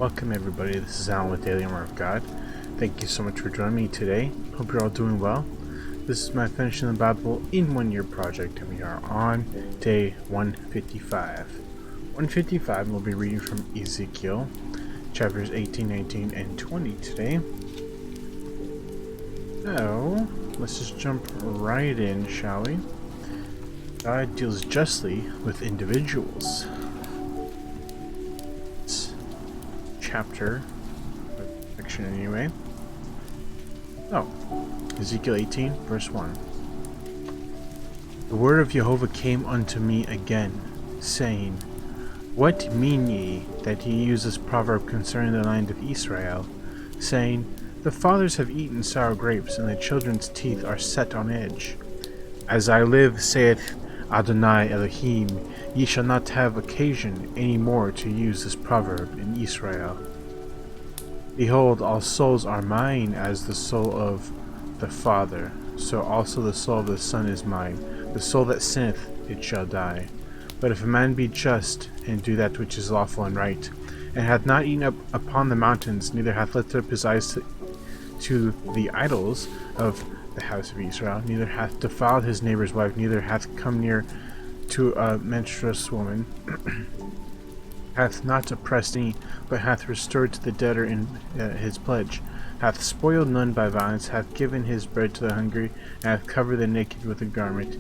Welcome everybody, this is Alan with Daily Armour of God. Thank you so much for joining me today. Hope you're all doing well. This is my Finishing the Bible in 1 Year project, and we are on day 155. 155, we'll be reading from Ezekiel, chapters 18, 19, and 20 today. So, let's just jump right in, shall we? God deals justly with individuals. Chapter, section anyway. Ezekiel 18, verse 1. The word of Jehovah came unto me again, saying, What mean ye that ye use this proverb concerning the land of Israel, saying, The fathers have eaten sour grapes, and the children's teeth are set on edge? As I live, saith Adonai Elohim, ye shall not have occasion any more to use this proverb in Israel. Behold, all souls are mine, as the soul of the Father, so also the soul of the Son is mine. The soul that sinneth, it shall die. But if a man be just, and do that which is lawful and right, and hath not eaten up upon the mountains, neither hath lifted up his eyes to the idols of the house of Israel, neither hath defiled his neighbor's wife, neither hath come near to a menstruous woman, hath not oppressed any, but hath restored to the debtor in his pledge, hath spoiled none by violence, hath given his bread to the hungry, and hath covered the naked with a garment.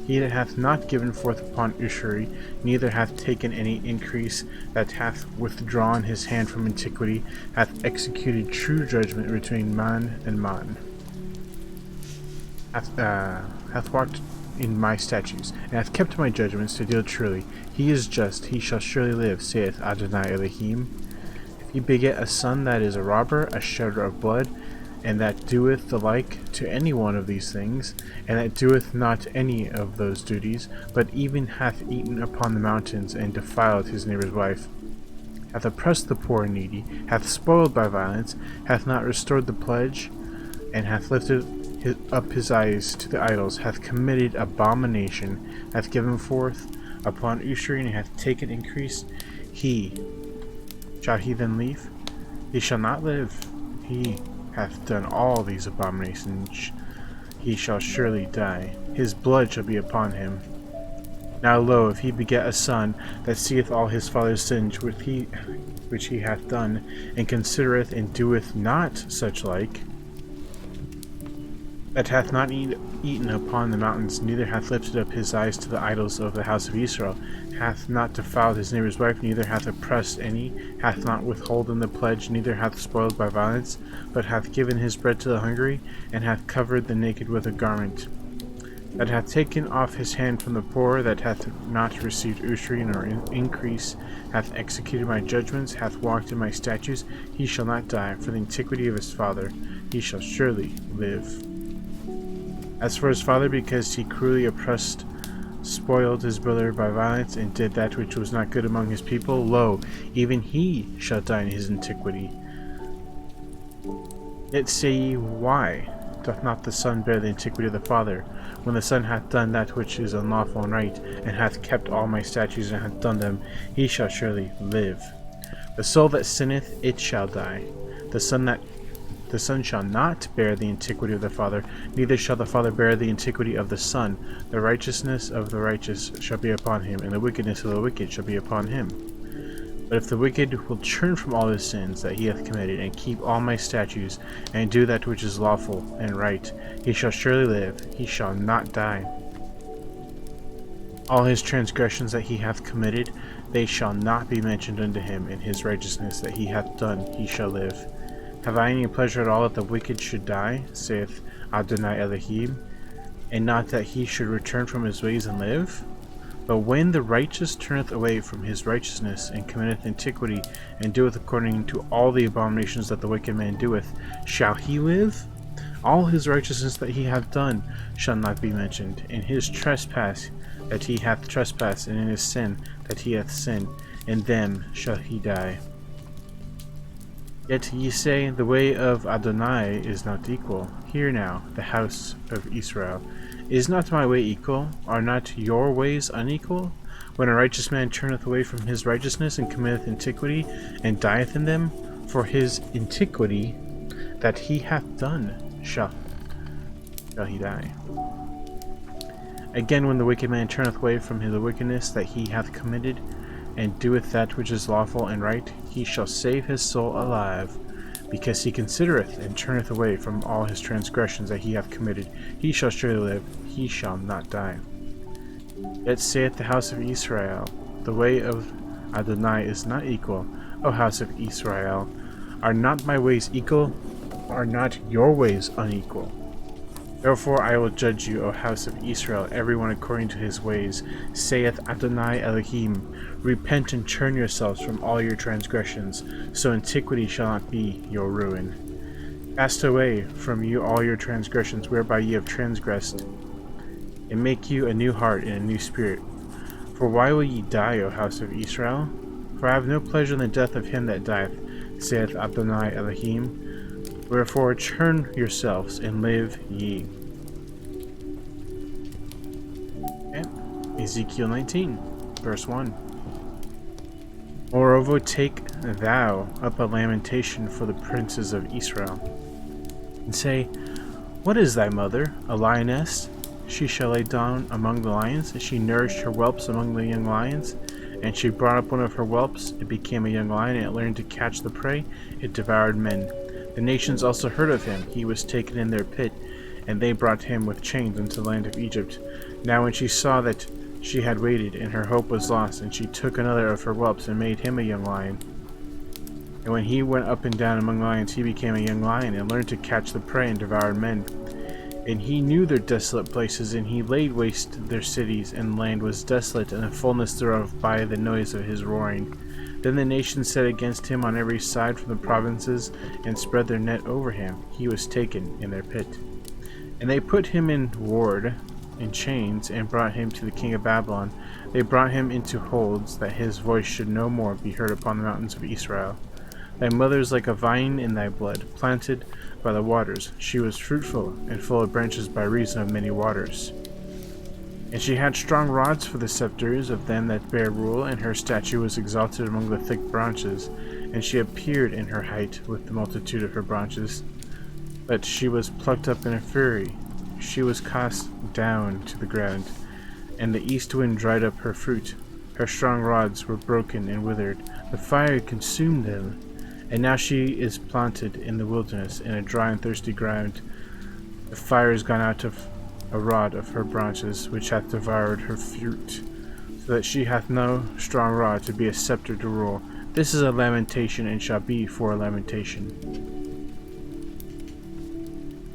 He that hath not given forth upon usury, neither hath taken any increase, that hath withdrawn his hand from antiquity, hath executed true judgment between man and man, hath walked in my statutes, and hath kept my judgments to deal truly. He is just, he shall surely live, saith Adonai Elohim. If he beget a son that is a robber, a shedder of blood, and that doeth the like to any one of these things, and that doeth not any of those duties, but even hath eaten upon the mountains, and defiled his neighbor's wife, hath oppressed the poor and needy, hath spoiled by violence, hath not restored the pledge, and hath lifted up his eyes to the idols, hath committed abomination, hath given forth upon usury, and hath taken increase, shall he then leave? He shall not live. He hath done all these abominations, he shall surely die. His blood shall be upon him. Now lo, if he beget a son that seeth all his father's sins which he hath done, and considereth and doeth not such like, that hath not eaten upon the mountains, neither hath lifted up his eyes to the idols of the house of Israel, hath not defiled his neighbor's wife, neither hath oppressed any, hath not withholden the pledge, neither hath spoiled by violence, but hath given his bread to the hungry, and hath covered the naked with a garment, that hath taken off his hand from the poor, that hath not received usury nor increase, hath executed my judgments, hath walked in my statutes, he shall not die. For the antiquity of his father, he shall surely live. As for his father, because he cruelly oppressed, spoiled his brother by violence, and did that which was not good among his people, lo, even he shall die in his antiquity. Yet say ye, Why doth not the son bear the antiquity of the father, when the son hath done that which is unlawful and right, and hath kept all my statutes, and hath done them? He shall surely live. The soul that sinneth, it shall die. The son shall not bear the antiquity of the father, neither shall the father bear the antiquity of the son. The righteousness of the righteous shall be upon him, and the wickedness of the wicked shall be upon him. But if the wicked will turn from all his sins that he hath committed, and keep all my statutes, and do that which is lawful and right, he shall surely live, he shall not die. All his transgressions that he hath committed, they shall not be mentioned unto him. In his righteousness that he hath done, he shall live. Have I any pleasure at all that the wicked should die, saith Adonai Elohim, and not that he should return from his ways and live? But when the righteous turneth away from his righteousness, and committeth antiquity, and doeth according to all the abominations that the wicked man doeth, shall he live? All his righteousness that he hath done shall not be mentioned. In his trespass that he hath trespassed, and in his sin that he hath sinned, in them shall he die. Yet ye say, The way of Adonai is not equal. Hear now, the house of Israel. Is not my way equal? Are not your ways unequal? When a righteous man turneth away from his righteousness, and committeth iniquity, and dieth in them, for his iniquity that he hath done shall he die. Again, when the wicked man turneth away from the wickedness that he hath committed, and doeth that which is lawful and right, he shall save his soul alive, because he considereth and turneth away from all his transgressions that he hath committed. He shall surely live, he shall not die. Yet saith the house of Israel, the way of Adonai is not equal. O house of Israel, are not my ways equal? Are not your ways unequal? Therefore I will judge you, O house of Israel, everyone according to his ways, saith Adonai Elohim. Repent and turn yourselves from all your transgressions, so iniquity shall not be your ruin. Cast away from you all your transgressions whereby ye have transgressed, and make you a new heart and a new spirit. For why will ye die, O house of Israel? For I have no pleasure in the death of him that dieth, saith Adonai Elohim. Wherefore turn yourselves and live ye. Okay. Ezekiel 19, verse 1. Moreover, take thou up a lamentation for the princes of Israel, and say, What is thy mother? A lioness? She shall lay down among the lions. She nourished her whelps among the young lions. And she brought up one of her whelps. It became a young lion, and it learned to catch the prey. It devoured men. The nations also heard of him. He was taken in their pit, and they brought him with chains into the land of Egypt. Now when she saw that she had waited, and her hope was lost, and she took another of her whelps, and made him a young lion. And when he went up and down among lions, he became a young lion, and learned to catch the prey, and devoured men. And he knew their desolate places, and he laid waste their cities, and land was desolate, and the fullness thereof by the noise of his roaring. Then the nations set against him on every side from the provinces, and spread their net over him. He was taken in their pit. And they put him in ward, in chains, and brought him to the king of Babylon. They brought him into holds, that his voice should no more be heard upon the mountains of Israel. Thy mother is like a vine in thy blood, planted by the waters. She was fruitful, and full of branches by reason of many waters. And she had strong rods for the scepters of them that bear rule, and her statue was exalted among the thick branches, and she appeared in her height with the multitude of her branches. But she was plucked up in a fury, she was cast down to the ground, and the east wind dried up her fruit. Her strong rods were broken and withered, the fire consumed them. And now she is planted in the wilderness, in a dry and thirsty ground. The fire is gone out of a rod of her branches, which hath devoured her fruit, so that she hath no strong rod to be a scepter to rule. This is a lamentation, and shall be for a lamentation.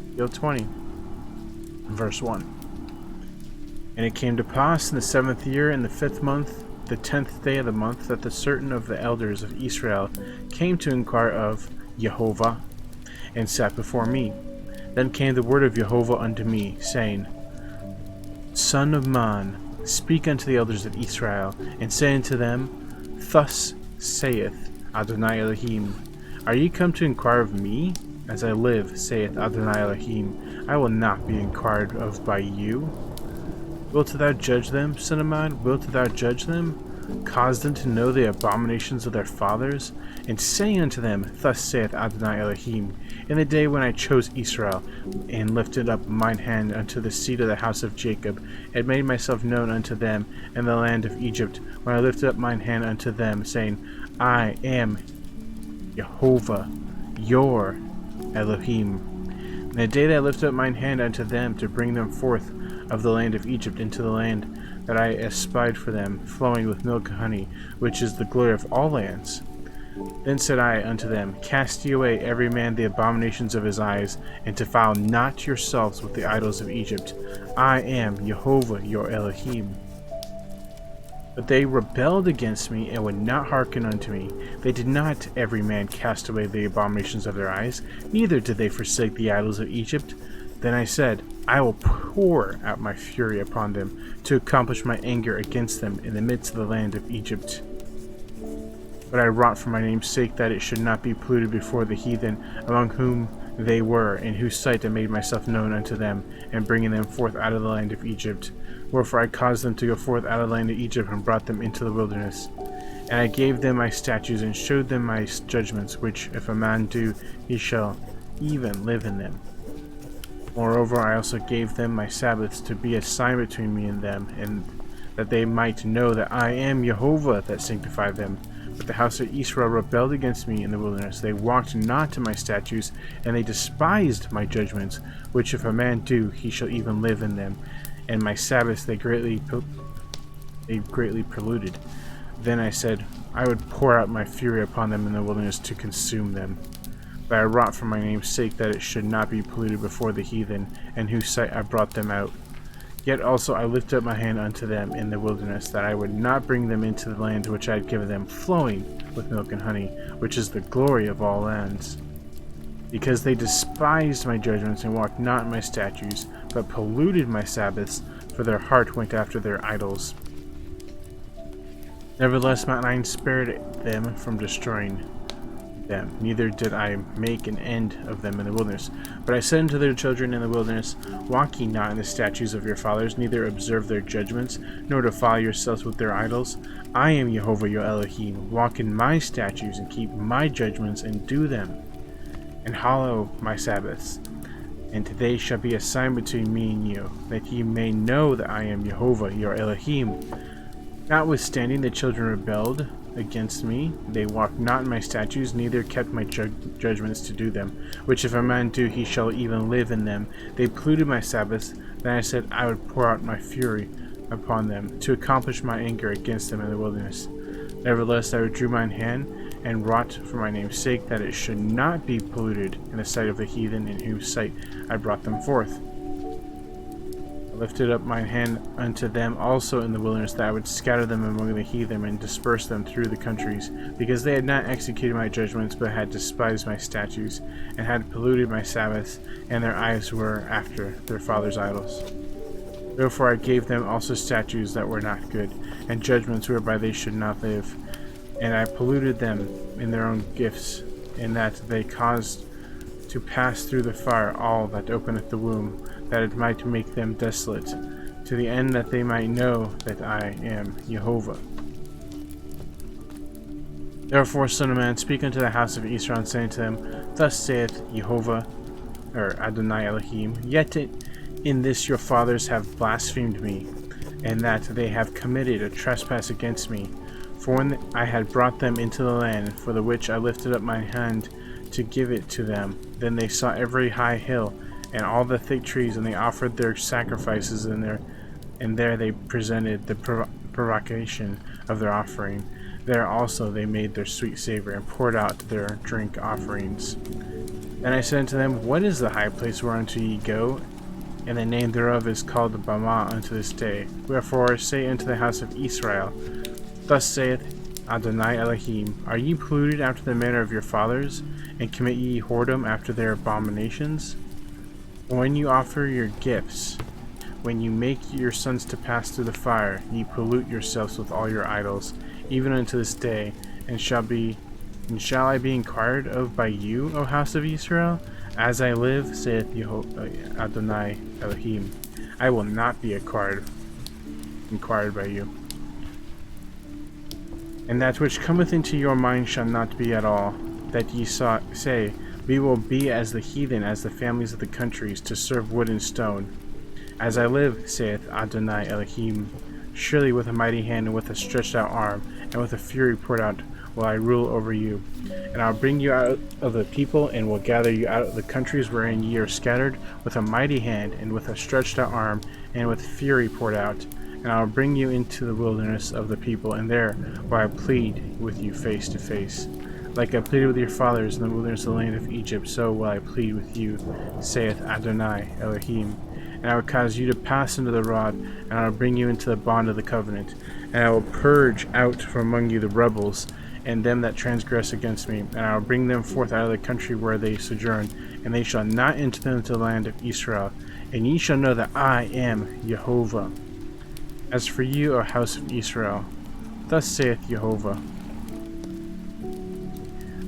Ezekiel 20, verse 1. And it came to pass in the 7th year, in the 5th month, the 10th day of the month, that the certain of the elders of Israel came to inquire of Jehovah, and sat before me. Then came the word of Jehovah unto me, saying, Son of man, speak unto the elders of Israel, and say unto them, Thus saith Adonai Elohim, Are ye come to inquire of me? As I live, saith Adonai Elohim, I will not be inquired of by you. Wilt thou judge them, son of man? Wilt thou judge them? Cause them to know the abominations of their fathers? And say unto them, Thus saith Adonai Elohim, In the day when I chose Israel, and lifted up mine hand unto the seed of the house of Jacob, and made myself known unto them in the land of Egypt, when I lifted up mine hand unto them, saying, I am Jehovah, your Elohim. In the day that I lifted up mine hand unto them, to bring them forth of the land of Egypt into the land that I espied for them, flowing with milk and honey, which is the glory of all lands. Then said I unto them, Cast ye away every man the abominations of his eyes, and defile not yourselves with the idols of Egypt. I am Jehovah your Elohim. But they rebelled against me, and would not hearken unto me. They did not every man cast away the abominations of their eyes, neither did they forsake the idols of Egypt. Then I said, I will pour out my fury upon them, to accomplish my anger against them in the midst of the land of Egypt. But I wrought for my name's sake, that it should not be polluted before the heathen, among whom they were, in whose sight I made myself known unto them, and bringing them forth out of the land of Egypt. Wherefore I caused them to go forth out of the land of Egypt and brought them into the wilderness. And I gave them my statutes and showed them my judgments, which if a man do, he shall even live in them. Moreover, I also gave them my Sabbaths to be a sign between me and them, and that they might know that I am Jehovah that sanctified them. But the house of Israel rebelled against me in the wilderness. They walked not in my statutes, and they despised my judgments, which if a man do, he shall even live in them. And my Sabbaths they greatly polluted. Then I said, I would pour out my fury upon them in the wilderness to consume them. But I wrought for my name's sake that it should not be polluted before the heathen, in whose sight I brought them out. Yet also I lifted up my hand unto them in the wilderness, that I would not bring them into the land which I had given them, flowing with milk and honey, which is the glory of all lands. Because they despised my judgments and walked not in my statutes, but polluted my Sabbaths, for their heart went after their idols. Nevertheless, I spared them from destroying them, neither did I make an end of them in the wilderness. But I said unto their children in the wilderness, walk ye not in the statutes of your fathers, neither observe their judgments, nor defile yourselves with their idols. I am Jehovah your Elohim. Walk in my statutes, and keep my judgments, and do them, and hallow my Sabbaths. And they shall be a sign between me and you, that ye may know that I am Jehovah your Elohim. Notwithstanding the children rebelled against me, they walked not in my statutes, neither kept my judgments to do them, which if a man do, he shall even live in them. They polluted my Sabbaths. Then I said I would pour out my fury upon them, to accomplish my anger against them in the wilderness. Nevertheless I withdrew mine hand, and wrought for my name's sake that it should not be polluted in the sight of the heathen, in whose sight I brought them forth. I lifted up mine hand unto them also in the wilderness, that I would scatter them among the heathen, and disperse them through the countries, because they had not executed my judgments, but had despised my statutes, and had polluted my Sabbaths, and their eyes were after their fathers' idols. Therefore I gave them also statutes that were not good, and judgments whereby they should not live. And I polluted them in their own gifts, in that they caused to pass through the fire all that openeth the womb, that it might make them desolate, to the end that they might know that I am Jehovah. Therefore, Son of man, speak unto the house of Israel, and say unto them, Thus saith Jehovah, or Adonai Elohim, Yet in this your fathers have blasphemed me, and that they have committed a trespass against me. For when I had brought them into the land, for the which I lifted up my hand to give it to them, then they saw every high hill, and all the thick trees, and they offered their sacrifices in there, and there they presented the provocation of their offering. There also they made their sweet savor, and poured out their drink offerings. Then I said unto them, What is the high place whereunto ye go? And the name thereof is called Bamah unto this day. Wherefore say unto the house of Israel, Thus saith Adonai Elohim, Are ye polluted after the manner of your fathers, and commit ye whoredom after their abominations? When you offer your gifts, when you make your sons to pass through the fire, ye pollute yourselves with all your idols, even unto this day. And shall I be inquired of by you, O house of Israel? As I live, saith Adonai Elohim, I will not be inquired by you. And that which cometh into your mind shall not be at all, that ye say, We will be as the heathen, as the families of the countries, to serve wood and stone. As I live, saith Adonai Elohim, surely with a mighty hand, and with a stretched out arm, and with a fury poured out, will I rule over you. And I will bring you out of the people, and will gather you out of the countries wherein ye are scattered, with a mighty hand, and with a stretched out arm, and with fury poured out. And I will bring you into the wilderness of the people, and there will I plead with you face to face. Like I pleaded with your fathers in the wilderness of the land of Egypt, so will I plead with you, saith Adonai Elohim. And I will cause you to pass into the rod, and I will bring you into the bond of the covenant. And I will purge out from among you the rebels, and them that transgress against me. And I will bring them forth out of the country where they sojourn, and they shall not enter into the land of Israel. And ye shall know that I am Jehovah. As for you, O house of Israel, thus saith Jehovah,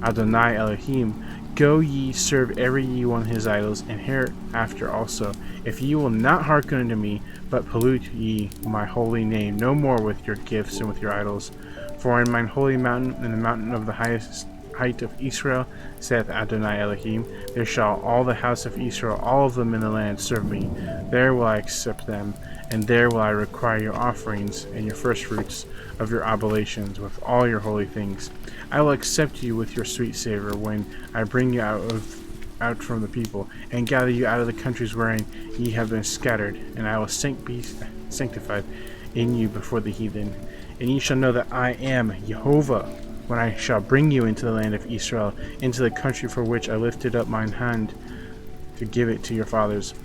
Adonai Elohim, Go ye, serve every ye one his idols, and hereafter also, if ye will not hearken unto me, but pollute ye my holy name no more with your gifts and with your idols. For in mine holy mountain, in the mountain of the highest height of Israel, saith Adonai Elohim, there shall all the house of Israel, all of them in the land, serve me. There will I accept them, and there will I require your offerings and your firstfruits of your oblations with all your holy things. I will accept you with your sweet savor when I bring you out from the people, and gather you out of the countries wherein ye have been scattered, and I will be sanctified in you before the heathen. And ye shall know that I am Jehovah, when I shall bring you into the land of Israel, into the country for which I lifted up mine hand to give it to your fathers.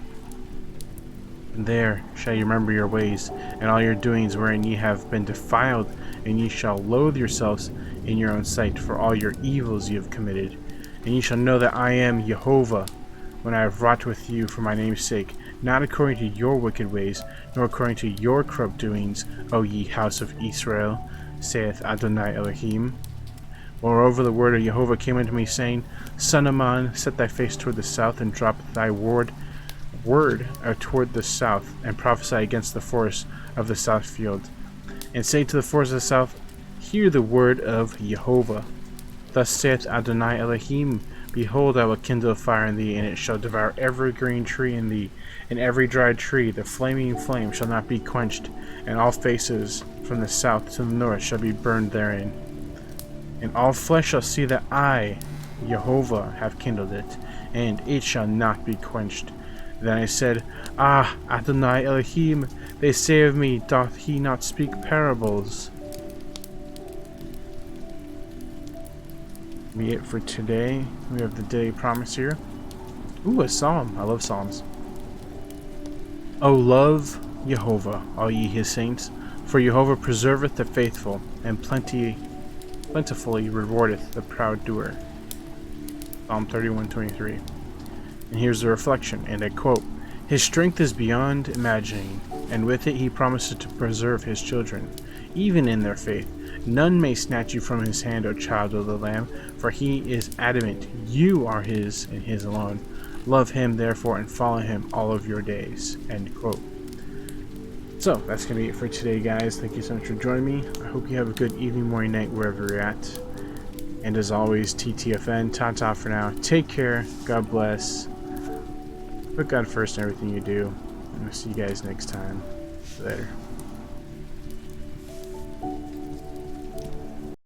And there shall ye remember your ways, and all your doings wherein ye have been defiled, and ye shall loathe yourselves in your own sight for all your evils ye have committed. And ye shall know that I am Jehovah, when I have wrought with you for my name's sake, not according to your wicked ways, nor according to your corrupt doings, O ye house of Israel, saith Adonai Elohim. Moreover, the word of Jehovah came unto me, saying, Son of man, set thy face toward the south, and drop thy word toward the south, and prophesy against the forest of the south field. And say to the forest of the south, Hear the word of Jehovah. Thus saith Adonai Elohim, Behold, I will kindle a fire in thee, and it shall devour every green tree in thee, and every dried tree. The flaming flame shall not be quenched, and all faces from the south to the north shall be burned therein. And all flesh shall see that I, Jehovah, have kindled it, and it shall not be quenched. Then I said, Ah, Adonai Elohim, they say of me, doth he not speak parables? Be it for today. We have the day promise here. Ooh, a psalm. I love psalms. O love Jehovah, all ye his saints, for Jehovah preserveth the faithful, and plentifully rewardeth the proud doer. Psalm 31:23. And here's the reflection, and I quote, His strength is beyond imagining, and with it he promises to preserve his children, even in their faith. None may snatch you from his hand, O child of the Lamb, for he is adamant. You are his, and his alone. Love him, therefore, and follow him all of your days. End quote. So, that's going to be it for today, guys. Thank you so much for joining me. I hope you have a good evening, morning, night, wherever you're at. And as always, TTFN, ta-ta for now. Take care. God bless. Put God first in everything you do. And I'll see you guys next time. Later.